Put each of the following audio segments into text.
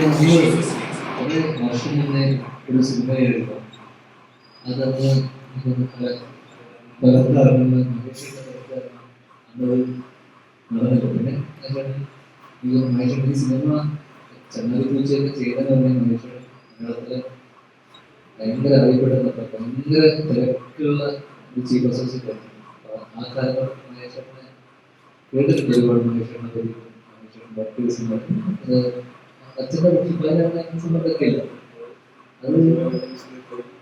കുറെ വർഷം മുന്നേ ഒരു സിനിമ എഴുതുക അതന്ന് പകർത്തിറങ്ങുന്ന അന്നത് നടന്നില്ല. പിന്നെ മഹേശ്വരൻ ഈ സിനിമ ചങ്ങാതി പൂച്ചയൊക്കെ ചെയ്തെന്ന് പറഞ്ഞാൽ മഹേശ്വരൻ മലയാളത്തിലെ ഭയങ്കര അറിയപ്പെടുന്ന ഭയങ്കര തിരക്കുള്ള ഒരു ചീഫ് അസോസിയേറ്റ് ആ കാലത്ത് മഹേശ്വരനെ കേട്ടിട്ടുണ്ട് ഒരുപാട് മഹേശ്വരനെ പറ്റി. മഹേശ്വരൻ ഡോക്ടേഴ്സിന് അച്ഛൻ്റെ സമയത്തൊക്കെ ഇല്ല. അത്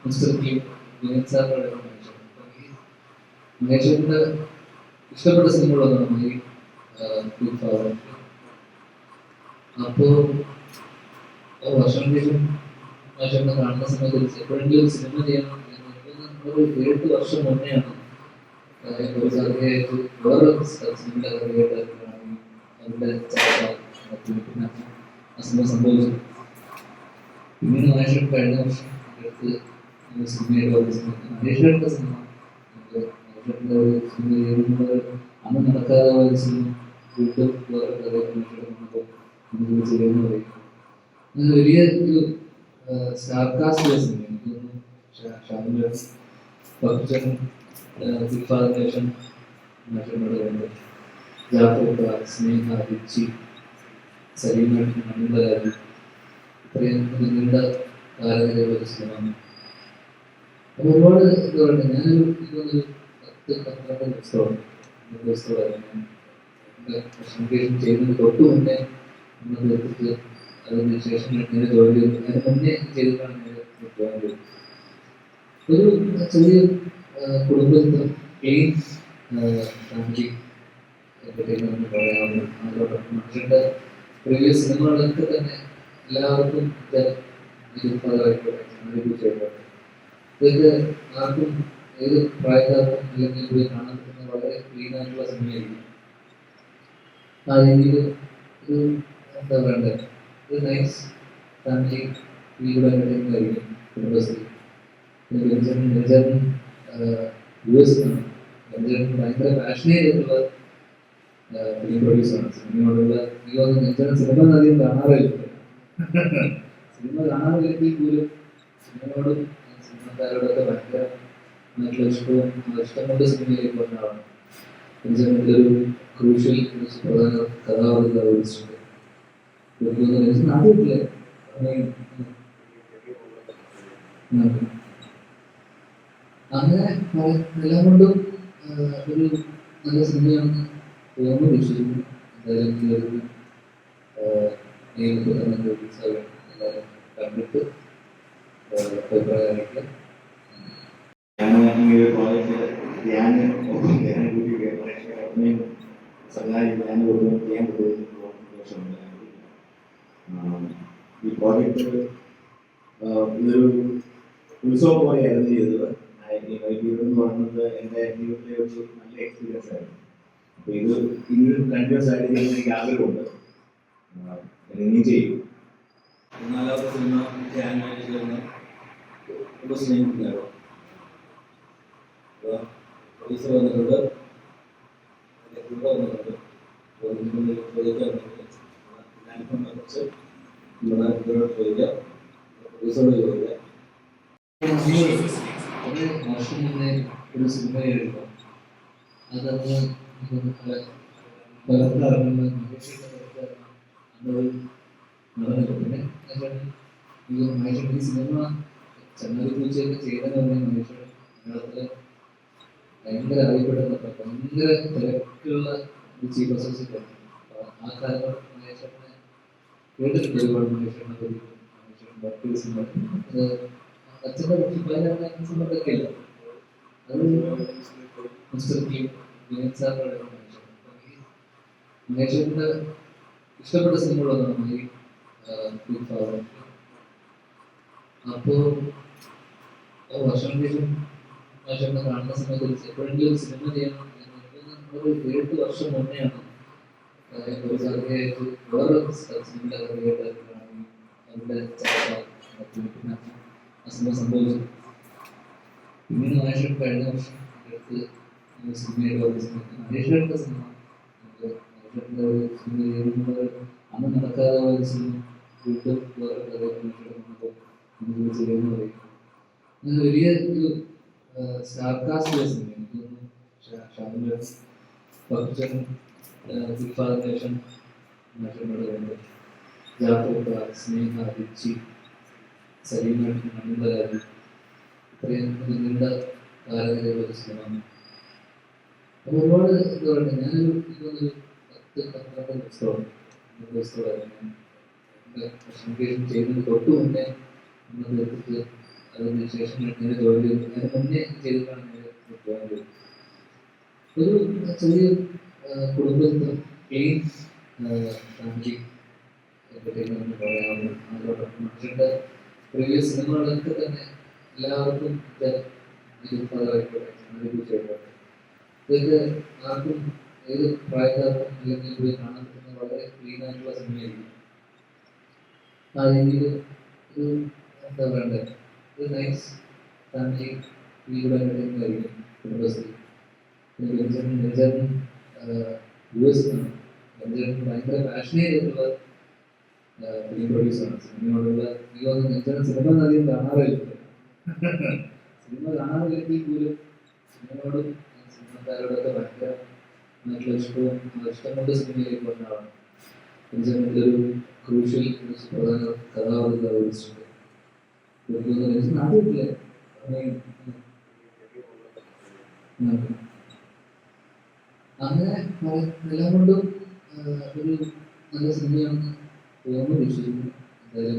മിസ്റ്റർ ക്ലീൻ വിനയൻ സാറിനോട് മഹേശ്വരൻ്റെ ഇഷ്ടപ്പെട്ട സിനിമകളൊന്നാണ് ഈ അപ്പോ വർഷങ്ങൾക്ക് ശേഷം മഹേശ്വരനെ കാണുന്ന സമയത്ത് എപ്പോഴെങ്കിലും ഒരു സിനിമ ചെയ്യണം ഒരു 8 വർഷം മുന്നെയാണ് വേറെ സിനിമയുടെ അതിന്റെ ചർച്ച ആ സിനിമ സംഭവിച്ചു. പിന്നീട് മഹേശ്വരൻ കഴിഞ്ഞ വർഷം അടുത്ത് സിനിമയുടെ മഹേശ്വരന്റെ സിനിമ മഹേശ്വരന്റെ ഒരു സിനിമ ചെയ്യുന്നത് അന്ന് നടക്കാതെ ഒരു സിനിമ വീണ്ടും വേറെ കഥ മഹേശ്വരൻ ചെയ്യുന്ന പറയും. വലിയ ഒരു സ്റ്റാർകാസ്റ്റ് സിനിമ എനിക്ക് തോന്നുന്നു. ശേഷം മഹേശ്വരനോട് വേണ്ടത് ജാഫർ, സ്നേഹ, രുചി, സലീമ, അനന്തരാജ് ഇത്രയും നീണ്ട കാലനിരവധി സിനിമ. അപ്പൊ ഒരുപാട് എന്താ പറയുക, ഞാനൊരു 10-12 ദിവസത്തോളം ചെയ്യുന്നത് തൊട്ട് മുന്നേ എത്തിച്ച് അതിന് ശേഷം ഞാൻ ജോലി ചെയ്തു. അതിന് മുന്നേ ചെയ്തിട്ടാണ് ഞാൻ ജോയിൻ ചെയ്തത്. ഒരു ചെറിയ കുടുംബത്തിൽ ക്ലീൻ ഫാമിലി എന്റർടൈൻമെന്റ് പറയാവുന്ന മനുഷ്യന്റെ പ്രീവിയസ് സിനിമകളൊക്കെ തന്നെ എല്ലാവർക്കും ഇതൊക്കെ ആർക്കും ഏത് പ്രായക്കാർക്കും അല്ലെങ്കിൽ പോയി കാണാൻ പറ്റുന്ന വളരെ ക്ലീൻ ആയിട്ടുള്ള സിനിമയായിരിക്കും. ആ രീതിയിൽ ഒരു എന്താ പറയണ്ടേ, ഒരു നൈസ് ഫാമിലി ഫീൽഡ് എന്റർടൈൻമെന്റ് ആയിരിക്കും കുടുംബശ്രീ. രഞ്ജൻ US ഭയങ്കര പാഷനേറ്റ് ആയിട്ടുള്ള ഫിലിം പ്രൊഡ്യൂസറാണ്. സിനിമയോടുള്ള സിനിമ അധികം കാണാറില്ല. സിനിമ കാണാറില്ലെങ്കിൽ പോലും സിനിമയോടും സിനിമക്കാരോടൊക്കെ ഭയങ്കര ഇഷ്ടവും ഇഷ്ടം കൊണ്ട് സിനിമയിലേക്ക് വന്ന ആളാണ്. രഞ്ജന്റെ ഒരു ക്രൂഷ്യൽ പ്രധാന കഥാപാത്രത്തെ അവതരിച്ചിട്ടുണ്ട്. നാട്ടിലെ അങ്ങനെ എല്ലാം കൊണ്ടും ഒരു നല്ല സിനിമയാണെന്ന് തോന്നുന്നു, വിശ്വസിക്കുന്നു. എന്തായാലും ഈ ഒരു നേരിട്ട് തന്നെ എല്ലാവരും കണ്ടിട്ട് അഭിപ്രായം അറിയിക്കുക. ഈ പ്രോജക്റ്റ് ഇതൊരു ഉത്സവം പോലെയായിരുന്നു ചെയ്തത്. എന്ന് പറയുന്നത് എൻ്റെ ജീവിതത്തിലെ ഒരു നല്ല എക്സ്പീരിയൻസ് ആയിരുന്നു. അപ്പോൾ ഇത് ഇനിയും കണ്ടിന്യൂസ് ആയിട്ട് ചെയ്യാൻ എനിക്ക് ആഗ്രഹമുണ്ട്. ഇനിയും ചെയ്യും. 4ാമത്തെ സിനിമ ചെയ്യാനായിട്ട് ചേർന്ന് സ്നേഹിക്കുന്നതാണോ പൈസ വന്നിട്ടുണ്ട്, കൂടെ വന്നിട്ടുണ്ട്. ഞാനിപ്പം കുറച്ച് ചോദിക്കാം, പൈസയോട് ചോദിക്കാം. കുറെ വർഷം മുന്നേ ഒരു സിനിമ എഴുതുക അതന്ന് പകർത്തിറങ്ങുന്ന അന്നത് നടന്നില്ല. പിന്നെ മഹേശ്വരൻ ഈ സിനിമ ചങ്ങാതി പൂച്ചയൊക്കെ ചെയ്തെന്ന് പറഞ്ഞാൽ മഹേശ്വരൻ മലയാളത്തിലെ ഭയങ്കര അറിയപ്പെടുന്ന ഭയങ്കര തിരക്കുള്ള ഒരു ചീഫ് അസോസിയേറ്റ് ആണ്. ആ കാലത്ത് മഹേശ്വരനെ കേട്ടിട്ടുണ്ട് ഒരുപാട് മഹേശ്വരനെ പറ്റി. മഹേശ്വരൻ ഡോക്ടേഴ്സിന് അച്ഛൻ്റെ സമയത്തൊക്കെ ഇല്ല. അത് മിസ്റ്റർ ക്ലീൻ വിനയൻ സാറിനോട് മഹേശ്വരൻ്റെ ഇഷ്ടപ്പെട്ട സിനിമകളൊന്നാണ് ഈ അപ്പോ വർഷങ്ങൾക്ക് ശേഷം മഹേശ്വരനെ കാണുന്ന സമയത്ത് എപ്പോഴെങ്കിലും ഒരു സിനിമ ചെയ്യണം ഒരു 8 വർഷം മുന്നെയാണ് ഒരു കഥയായിട്ട് വേറെ സിനിമയുടെ കഥയായിട്ട് അതിന്റെ ചർച്ച ആ സിനിമ സംഭവിച്ചു. പിന്നീട് മഹേശ്വരൻ കഴിഞ്ഞ വർഷം അടുത്ത് സിനിമയുടെ മഹേശ്വരന്റെ സിനിമ മഹേശ്വരന്റെ ഒരു സിനിമ ചെയ്യുന്നത് അന്ന് നടക്കാതെ ഒരു സിനിമ വീണ്ടും വേറെ കഥകൾ ചെയ്യുമെന്ന് പറയും. അങ്ങനെ വലിയ ഒരു സ്റ്റാർ കാസ്റ്റ് സിനിമ എനിക്ക് തോന്നുന്നു. ഷാമിൽ ഫർജൻ, ഫിഫാദേഷൻ, മറ്റുള്ളവരുണ്ട്, ജാഫർ, സ്നേഹ, റിച്ചി, സലീമ, അനന്തരാജ്, ഇത്രയും ഒരു നീണ്ട കാലനിരയുള്ള ഒരു സിനിമ. അപ്പോൾ ഒരുപാട് എന്താ പറയുക, ഞാനൊരു എനിക്ക് 10-12 ദിവസത്തോളം പ്രസന്റേഷൻ ചെയ്യുന്നതിന് തൊട്ട് മുന്നേ നമ്മൾ എടുത്തിട്ട് അതിന് ശേഷം ഇങ്ങനെ ജോലി ചെയ്തു. അതിന് മുന്നേ ചെയ്തിട്ടാണ് ജോയിൻ ചെയ്തത്. ഒരു ചെറിയ കുടുംബത്തിൽ ക്ലീൻ ഫാമിലി എന്റർടൈൻമെന്റ് പറയാവുന്ന അതിലൂടെ മനുഷ്യരുടെ പ്രീവിയസ് സിനിമകളൊക്കെ തന്നെ എല്ലാവർക്കും ഇതൊക്കെ ആർക്കും ഏത് പ്രായക്കാർക്കും അല്ലെങ്കിൽ പോയി കാണാൻ പറ്റുന്ന വളരെ ക്ലീൻ ആയിട്ടുള്ള സിനിമയായിരിക്കും. ആ രീതിയിൽ ഒരു എന്താ പറയണ്ടേ, ഒരു നൈസ് ഫാമിലി ഫീൽ ആയിരിക്കും കുടുംബശ്രീ. രഞ്ജൻ US ആണ്. രഞ്ജൻ ഭയങ്കര പാഷനേറ്റ് ആയിട്ടുള്ള ഫിലിം പ്രൊഡ്യൂസറാണ്. സിനിമയോടുള്ള എനിക്ക് തോന്നുന്നു രഞ്ജൻ സിനിമ അധികം കാണാറില്ല. സിനിമ കാണാറില്ലെങ്കിൽ പോലും സിനിമയോടും സിനിമക്കാരോടൊക്കെ ഭയങ്കരമായിട്ടുള്ള ഇഷ്ടം കൊണ്ട് സിനിമയിലേക്ക് വന്ന ആളാണ്. രഞ്ജൻ്റെ ഒരു ക്രൂഷ്യൽ പ്രധാന കഥാപാത്രത്തെ അവതരിച്ചിട്ടുണ്ട്. രഞ്ജൻ ആദ്യമില്ലേ അങ്ങനെ എല്ലാം കൊണ്ടും ഒരു നല്ല സിനിമയാണെന്ന് തോന്നുന്നു, വിശ്വസിക്കുന്നു. എന്തായാലും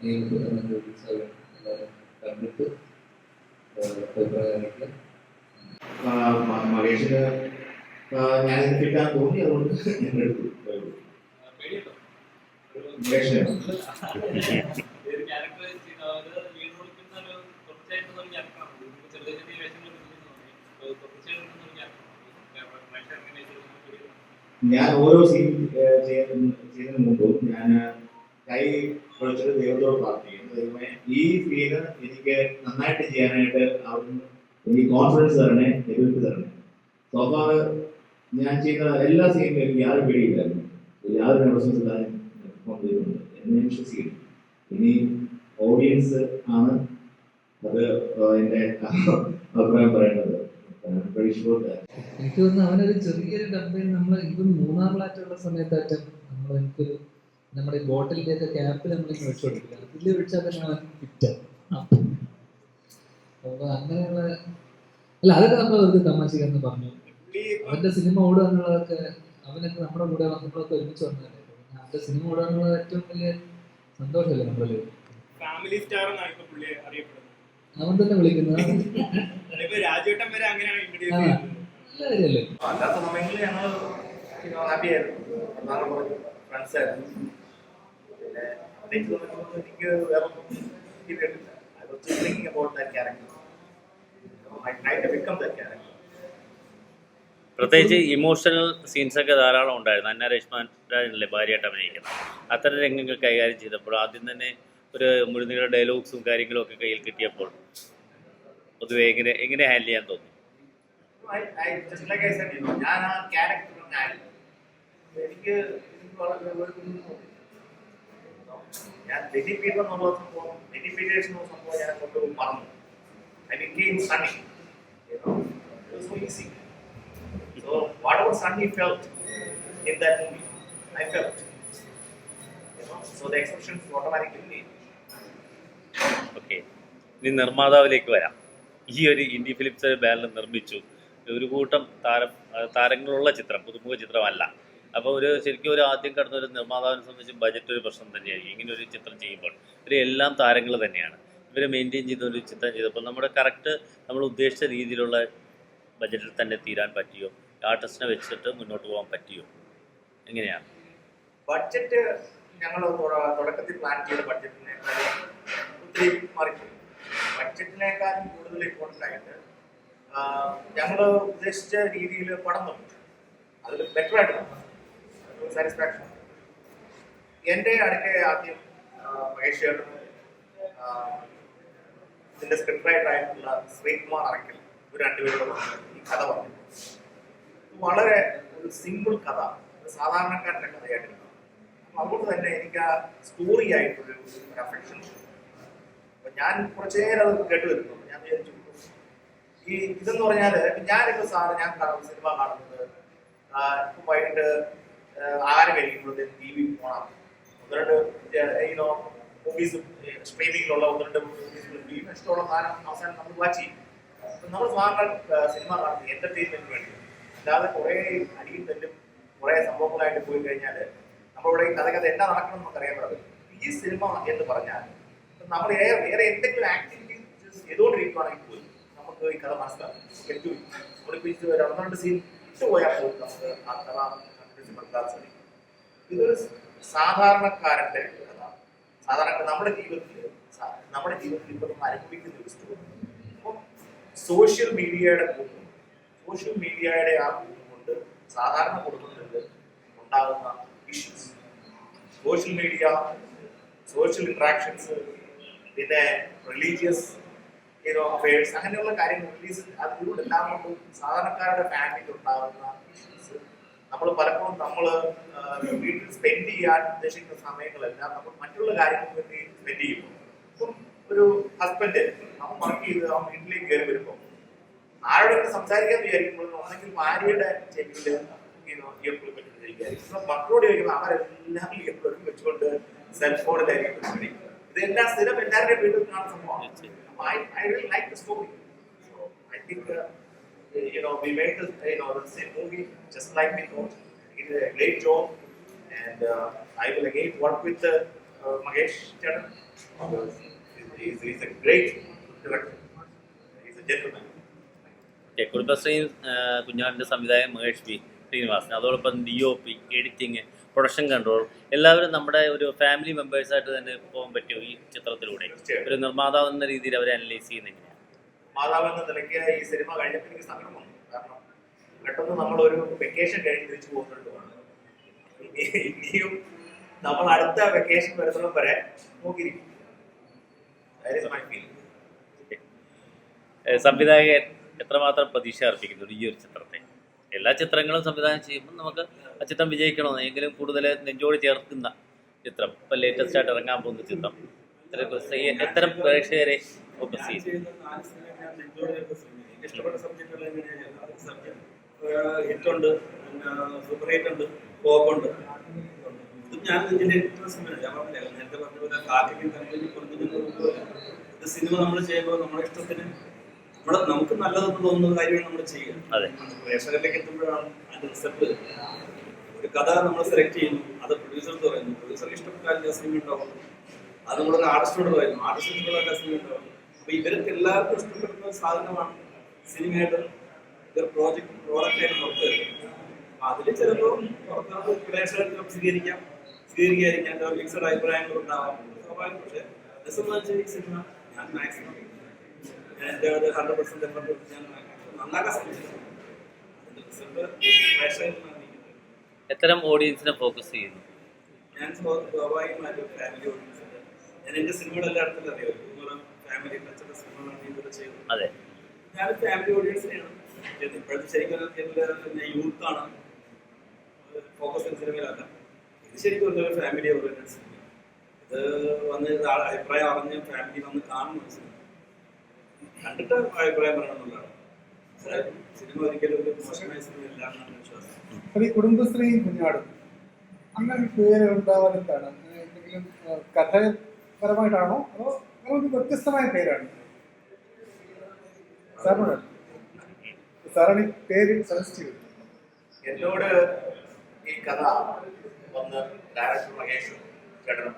ഈ ഒരു എല്ലാവരും കണ്ടിട്ട് അഭിപ്രായം അറിയിക്കുക. മഹേഷിന് ഞാനിത് കിട്ടാൻ തോന്നി, അതുകൊണ്ട് ഞാൻ എടുത്തു. മഹേഷിന് ഞാൻ ഓരോ സീൻ ചെയ്യുന്നതിന് മുമ്പും ഞാൻ കൈ കുഴച്ചിട്ട് ദൈവത്തോട് പ്രാർത്ഥിക്കുന്നു. ദൈവമേ, ഈ സീന് എനിക്ക് നന്നായിട്ട് ചെയ്യാനായിട്ട് അവിടുന്ന് എനിക്ക് കോൺഫിഡൻസ് തരണേ, എതിർപ്പ് തരണേ. സോഫാർ ഞാൻ ചെയ്യുന്ന എല്ലാ സീനിലും എനിക്ക് യാതൊരു പേടിയില്ലായിരുന്നു, യാതൊരു നെർവസ്നെസ് ഇല്ലാതെ പെർഫോം ചെയ്തിട്ടുണ്ട് എന്ന് ഞാൻ വിശ്വസിക്കുന്നു. ഇനി ഓഡിയൻസ് ആണ് അത് എൻ്റെ അഭിപ്രായം പറയേണ്ടത്. എനിക്ക് തോന്നുന്നു അവനൊരു ചെറിയൊരു ഡബ്ബയിൽ നമ്മൾ ഇതും മൂന്നാറിലായിട്ടുള്ള സമയത്തായിട്ടും നമ്മൾ എനിക്കൊരു നമ്മുടെ ബോട്ടിലിന്റെ ഒക്കെ ക്യാപ്പിൽ നമ്മളിങ്ങനെ വെച്ചു കൊടുക്കില്ല, അതിൽ വെച്ചാൽ തന്നെ അവൻ ഫിറ്റ്. അപ്പൊ അങ്ങനെയുള്ള അല്ല, അതൊക്കെ നമ്മൾ വെറുതെ തമാശക്കെന്ന് പറഞ്ഞു. അവന്റെ സിനിമ ഓടുക എന്നുള്ളതൊക്കെ അവനൊക്കെ നമ്മുടെ കൂടെ നമ്മളൊക്കെ ഒരുമിച്ച് വന്നതല്ലേ. അവന്റെ സിനിമ ഓടുക എന്നുള്ളത് ഏറ്റവും വലിയ സന്തോഷമല്ലേ നമ്മളല്ലേ. ഫാമിലി സ്റ്റാർ എന്നാണ് ഇപ്പൊ പുള്ളി അറിയപ്പെടുന്നത്. അവൻ തന്നെ വിളിക്കുന്നത് രാജേട്ടൻ വരെ അങ്ങനെയാണ് ഇൻട്രൊഡ്യൂസ് നല്ല ചെയ്യുന്നത്. കാര്യല്ലേ. അല്ലാത്ത സമയങ്ങളിൽ ഞങ്ങൾ ഹാപ്പി ആയിരുന്നു, ഫ്രണ്ട്സ് ആയിരുന്നു. പിന്നെ എനിക്ക് വേറെ I was just thinking about that character. I tried to become that character. പ്രത്യേകിച്ച് ഇമോഷണൽ സീൻസൊക്കെ ധാരാളം ഉണ്ടായിരുന്നു. അന്ന രശ്മാൻ്റെ ഭാര്യയായിട്ട് അഭിനയിക്കുന്നത്. അത്തരം രംഗങ്ങൾ കൈകാര്യം ചെയ്തപ്പോൾ ആദ്യം തന്നെ ഒരു മുഴുനീള ഡയലോഗ്സും കാര്യങ്ങളും ഒക്കെ കയ്യിൽ കിട്ടിയപ്പോൾ പൊതുവെ എങ്ങനെ ഹാൻഡിൽ ചെയ്യാൻ തോന്നി? Just like I said, ഞാൻ ആ ക്യാരക്ടർ എനിക്ക് ഞാൻ ഡെഡി പീറ്റർ എന്നുള്ള സംഭവം, ഡെഡി പീറ്റേഴ്സ് എന്നുള്ള സംഭവം ഞാൻ കൊണ്ട് മറന്നു. I became Sunny. It was so easy. So whatever Sunny felt in that movie, I felt. So the expressions automatically. Okay, ഇനി നിർമ്മാതാവിലേക്ക് വരാം. ഈ ഒരു ഇൻഡി ഫിലിംസ് ബാനർ നിർമ്മിച്ചു ഒരു കൂട്ടം താരങ്ങളുള്ള ചിത്രം, പുതുമുഖ ചിത്രമല്ല. അപ്പോൾ ശരിക്കും ഒരു ആദ്യം കടന്ന ഒരു നിർമ്മാതാവിനെ സംബന്ധിച്ച് ബജറ്റ് ഒരു പ്രശ്നം തന്നെയായിരിക്കും. ഇങ്ങനെ ഒരു ചിത്രം ചെയ്യുമ്പോൾ എല്ലാം താരങ്ങൾ തന്നെയാണ്. ഇവരെ മെയിൻറ്റെയിൻ ചെയ്ത ഒരു ചിത്രം ചെയ്തപ്പോൾ നമ്മുടെ കറക്റ്റ് നമ്മൾ ഉദ്ദേശിച്ച രീതിയിലുള്ള ബജറ്റിൽ തന്നെ തീരാൻ പറ്റിയോ? ആർട്ടിസ്റ്റിനെ വെച്ചിട്ട് മുന്നോട്ട് പോകാൻ പറ്റിയോ? എങ്ങനെയാണ് ബഡ്ജറ്റ്? ഞങ്ങൾ തുടക്കത്തിൽ പ്ലാൻ ചെയ്ത ബഡ്ജറ്റിനേക്കാളും ഒത്തിരി മാറിപ്പോയി. ബഡ്ജറ്റിനേക്കാളും കൂടുതൽ ഇമ്പോർട്ടൻ്റ് ആയിട്ട് ഞങ്ങൾ ഉദ്ദേശിച്ച രീതിയിൽ പടം നോക്കും, അതിൽ ബെറ്റർ ആയിട്ട് സാറ്റിസ്ഫാക്ഷൻ. എൻ്റെ അടുക്കെ ആദ്യം മഹേഷ് ചേട്ടനും ഇതിൻ്റെ സ്ക്രിപ്റ്റ് റൈറ്റർ ആയിട്ടുള്ള ശ്രീകുമാർ അറക്കൽ ഒരു രണ്ടുപേരോട് ഈ കഥ പറഞ്ഞു. വളരെ ഒരു സിമ്പിൾ കഥ, ഒരു സാധാരണക്കാരൻ്റെ കഥയായിട്ടിരുന്നു. അതുകൊണ്ട് തന്നെ എനിക്ക് ആ സ്റ്റോറി ആയിട്ടൊരു അഫെക്ഷൻ. അപ്പൊ ഞാൻ കുറച്ചു നേരം അത് കേട്ട് വരുന്നു. ഞാൻ വിചാരിച്ചു ഈ ഇതെന്ന് പറഞ്ഞാല് ഞാനിപ്പോ ഞാൻ സിനിമ കാണുന്നത് ഇപ്പൊ വൈകിട്ട് ആഹാരം കഴിക്കുമ്പോഴത്തേക്ക് ടി വി പോകണം, ഒന്ന് രണ്ട് മൂവീസ് സ്ട്രീമിങ്ങിലുള്ള ഒന്ന് രണ്ട് മൂവീസ് ഇഷ്ടമുള്ള സാധനം അവസാനം നമ്മൾ വാച്ച് ചെയ്യും. നമ്മൾ സാധാരണ സിനിമ കാണുന്നത് എന്റർടൈൻമെന്റിന് വേണ്ടി, അല്ലാതെ കുറെ അടിയും തെല്ലും കുറെ സംഭവങ്ങളായിട്ട് പോയി കഴിഞ്ഞാൽ നമ്മളിവിടെ ഈ കഥ എന്നാ നടക്കണം എന്ന് നമുക്കറിയാൻ പറ്റും. ഈ സിനിമ എന്ന് പറഞ്ഞാൽ നമ്മൾ വേറെ എന്തെങ്കിലും ആക്ടിവിറ്റീസ് ചെയ്തുകൊണ്ടിരിക്കുകയാണെങ്കിൽ പോലും നമുക്ക് ഈ കഥ മനസ്സിലാവും. നമ്മളിപ്പോ ഒന്ന് രണ്ട് സീൻ ഇട്ടുപോയാൽ പോലും നമുക്ക് ആ കഥ മനസ്സിലാക്കാൻ സാധിക്കും. ഇതൊരു സാധാരണക്കാരന്റെ കഥ, സാധാരണ നമ്മുടെ ജീവിതത്തിൽ ഇപ്പൊ നമ്മൾ അനുഭവിക്കുന്ന ഒരു സ്റ്റോറി. അപ്പം സോഷ്യൽ മീഡിയയുടെ ആ കൂട്ടും കൊണ്ട് സാധാരണ കുടുംബങ്ങളിൽ ഉണ്ടാകുന്ന issues, social media, social interactions, പിന്നെ റിലീജിയസ് അഫയേഴ്സ്, അങ്ങനെയുള്ള കാര്യങ്ങൾ അതിലൂടെ എല്ലാം കൊണ്ടും സാധാരണക്കാരുടെ ഫാമിലിയിൽ ഉണ്ടാകുന്ന ഇഷ്യൂസ് നമ്മൾ പലപ്പോഴും വീട്ടിൽ സ്പെൻഡ് ചെയ്യാൻ ഉദ്ദേശിക്കുന്ന സമയങ്ങളെല്ലാം നമ്മൾ മറ്റുള്ള കാര്യങ്ങൾക്ക് വേണ്ടി സ്പെൻഡ് ചെയ്യുമ്പോൾ, ഇപ്പം ഒരു ഹസ്ബൻഡ് അവൻ വർക്ക് ചെയ്ത് അവൻ വീട്ടിലേക്ക് കയറി വരുമ്പോൾ ആരോടൊക്കെ സംസാരിക്കാൻ വിചാരിക്കുമ്പോൾ ഒന്നെങ്കിൽ ഭാര്യയുടെ ചെവിയില് ഇയർഫോൺ വെച്ചിരിക്കും, മക്കളോട് ചോദിക്കുമ്പോൾ അവരെല്ലാം ഇയർഫോൺ വെച്ചുകൊണ്ട് സെൽഫോണിലായിരിക്കും. ഇതെല്ലാം സ്ഥിരം എല്ലാവരുടെയും വീട്ടിൽ കാണുന്ന സംഭവമാണ്. I really like the story. So I think we made the same movie just like we thought. He did a great job, and I will again work with Mahesh Charan. He's a great director. He's a gentleman. Kudumbashree കുഞ്ഞാടിൻ്റെ സംവിധായകൻ Mahesh P Sreenivasan, അതോടൊപ്പം DOP, editing, production control, എല്ലാവരും നമ്മുടെ ഒരു family മെമ്പേഴ്സായിട്ട് തന്നെ പോകാൻ പറ്റുമോ ഈ ചിത്രത്തിലൂടെ? ഒരു നിർമ്മാതാവ് എന്ന രീതിയിൽ അവരെ അനലൈസ് ചെയ്യുന്ന എങ്ങനെയാണ്? മാതാവ് എന്ന നിലയ്ക്ക് ഈ സിനിമ കഴിഞ്ഞപ്പോൾ എനിക്ക് സങ്കടം വന്നു. കാരണം പെട്ടെന്ന് നമ്മളൊരു വെക്കേഷൻ കഴിഞ്ഞ് തിരിച്ചു പോകുന്നുണ്ട്. ഇനിയും നമ്മൾ അടുത്ത വെക്കേഷൻ വരുന്നതും വരെ നോക്കിയിരിക്കും. സംവിധായകൻ എത്രമാത്രം പ്രതീക്ഷ അർപ്പിക്കുന്നു ഈ ഒരു ചിത്രത്തെ? എല്ലാ ചിത്രങ്ങളും സംവിധാനം ചെയ്യുമ്പോൾ നമുക്ക് ആ ചിത്രം വിജയിക്കണമെന്ന്, എങ്കിലും കൂടുതൽ നെഞ്ചോട് ചേർക്കുന്ന ചിത്രം, ഇപ്പം ലേറ്റസ്റ്റ് ആയിട്ട് ഇറങ്ങാൻ പോകുന്ന ചിത്രം എത്തരം പ്രേക്ഷകരെ ഫോക്കസ് ചെയ്യും? ഇഷ്ടപ്പെട്ട സബ്ജക്റ്റുകൾ ഹിറ്റുണ്ട്, സൂപ്പർ ഹിറ്റ് ഉണ്ട്, പോപ്പുണ്ട്. ഇത് ഞാൻ ഇതിന്റെ ഇൻട്രസ്റ്റ് ഞാൻ പറഞ്ഞില്ല, നേരത്തെ പറഞ്ഞ പോലെ കാക്കയ്ക്കും കല്ലിനും കൊടുക്കുന്നതിന് ഇത് സിനിമ നമ്മൾ ചെയ്യുമ്പോൾ നമ്മുടെ ഇഷ്ടത്തിന് നമുക്ക് നല്ലതെന്ന് തോന്നുന്ന കാര്യമാണ് നമ്മൾ ചെയ്യുക. പ്രേക്ഷകരിലേക്ക് എത്തുമ്പോഴാണ് അതിന്റെ റിസൾട്ട്. ഒരു കഥ നമ്മൾ സെലക്ട് ചെയ്യുന്നു, അത് പ്രൊഡ്യൂസർക്ക് പറയുന്നു, പ്രൊഡ്യൂസർക്ക് ഇഷ്ടപ്പെട്ടാൽ സിനിമ ഉണ്ടാവും. അത് നമ്മളൊരു ആർട്ടിസ്റ്റോട് പറയുന്നു, ആർട്ടിസ്റ്റിനോട് സിനിമ ഉണ്ടാവും. അപ്പൊ ഇവർക്ക് എല്ലാവർക്കും ഇഷ്ടപ്പെടുന്ന സാധനമാണ് സിനിമയായിട്ട് ഇതൊരു പ്രോഡക്റ്റായിട്ട് പുറത്തു വരുന്നത്. അതിൽ ചിലപ്പോൾ പുറത്ത് പ്രേക്ഷകർക്ക് സ്വീകരിക്കാതിരിക്കാം, മിക്സഡ് അഭിപ്രായങ്ങൾ ഉണ്ടാവാം, സ്വാഭാവികം. പക്ഷെ എന്നെ സംബന്ധിച്ച് ഈ സിനിമ ഞാൻ മാക്സിമം എൻ്റെ 100% എഫർട്ട് ഞാൻ നന്നാക്കാൻ ശ്രമിച്ചിട്ടുണ്ട്. അതിന്റെ റിസൾട്ട് പ്രേക്ഷകർക്ക്. എത്തരം ഓഡിയൻസിനെ ഫോക്കസ് ചെയ്യുന്നു? ഞാൻ സ്വാഭാവികമായിട്ടും ഫാമിലി ഓഡിയൻസ്. ഞാൻ എൻ്റെ സിനിമകൾ എല്ലായിടത്തും അറിയാം, ഫാമിലി ടച്ചുള്ള സിനിമകളാണ് ഇതൊക്കെ ചെയ്യുന്നത്. അതെ, ഞാൻ ഫാമിലി ഓഡിയൻസിനെയാണ് ഇപ്പോഴത്തെ ശരിക്കും യൂത്താണ് ഫോക്കസ് ചെയ്യുന്ന സിനിമയിലല്ല. ഇത് ശരിക്കും ഒരു ഫാമിലി ഓറിയന്റഡ് സിനിമ. ഇത് വന്ന് അഭിപ്രായം അറിഞ്ഞ് ഫാമിലി വന്ന് കാണുന്ന സിനിമ, കണ്ടിട്ട് അഭിപ്രായം പറയണമെന്നുള്ളതാണ്. സിനിമ ഒരിക്കലും ഒരു മോശമായ സിനിമയല്ല എന്നാണ് വിശ്വാസം. ഈ കുടുംബശ്രീയും കുഞ്ഞാടും അങ്ങനെ പേര് ഉണ്ടാവാനെന്താണ്? എന്തെങ്കിലും കഥപരമായിട്ടാണോ അതോ അങ്ങനെ ഒരു വ്യത്യസ്തമായ പേരാണ്? സാറാണ് ഈ പേര് സജസ്റ്റ് ചെയ്തത്. എന്നോട് ഈ കഥ വന്ന് ഡയറക്ടർ മഹേഷും ചേട്ടനും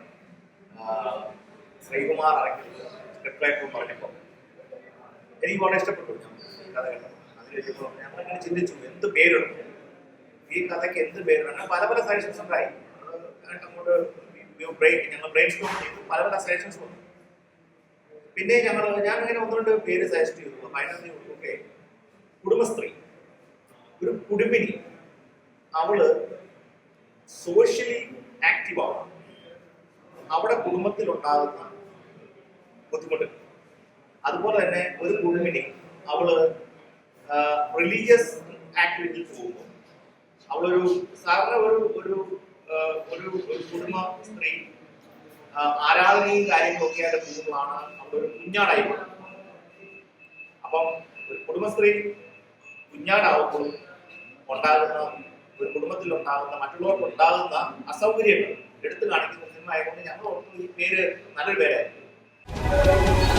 ശ്രീകുമാർ അറയ്ക്കുന്നത് സ്ക്രിപ്റ്റ് റൈറ്ററും പറഞ്ഞപ്പോൾ എനിക്ക് വളരെ ഇഷ്ടപ്പെട്ടു. ഞാൻ കഥ കേട്ടു. അതിലേക്ക് ഞങ്ങളങ്ങനെ ചിന്തിച്ചു എന്ത് പേരിടും, ഈ കഥയ്ക്ക് എന്ത് പേരിടണം. പല പല സജഷൻസ് ഉണ്ടായി. അങ്ങോട്ട് ഞങ്ങൾ ബ്രെയിൻ സ്റ്റോം ചെയ്തു, പല പല സജഷൻസ് വന്നു. പിന്നെ ഞാനിങ്ങനെ ഒന്ന് രണ്ട് പേര് സജസ്റ്റ് ചെയ്തു. അപ്പം അതിനകത്ത് ഓക്കെ, കുടുംബസ്ത്രീ, ഒരു കുടുംബിനി, അവള് സോഷ്യലി ആക്റ്റീവാണ്. അവിടെ കുടുംബത്തിലുണ്ടാകുന്ന ബുദ്ധിമുട്ട്. അതുപോലെ തന്നെ ഒരു കുടുംബിനി അവള് റിലീജിയസ് ആക്ടിവിറ്റിയിൽ പോകുമ്പോൾ അവളൊരു സാധാരണ ഒരു കുടുംബ സ്ത്രീ ആരാധനയും കാര്യങ്ങളും ഒക്കെ ആയിട്ട് പോകുമ്പോഴാണ് അവിടെ ഒരു കുഞ്ഞാടായി പോകുന്നത്. അപ്പം ഒരു കുടുംബസ്ത്രീ കുഞ്ഞാടാവുമ്പോൾ ഉണ്ടാകുന്ന ഒരു കുടുംബത്തിൽ ഉണ്ടാകുന്ന മറ്റുള്ളവർക്ക് ഉണ്ടാകുന്ന അസൗകര്യങ്ങൾ എടുത്തു കാണിക്കുന്ന സിനിമ ആയതുകൊണ്ട് ഞങ്ങൾ ഓർത്തു ഈ പേര് നല്ലൊരു പേരായിരുന്നു.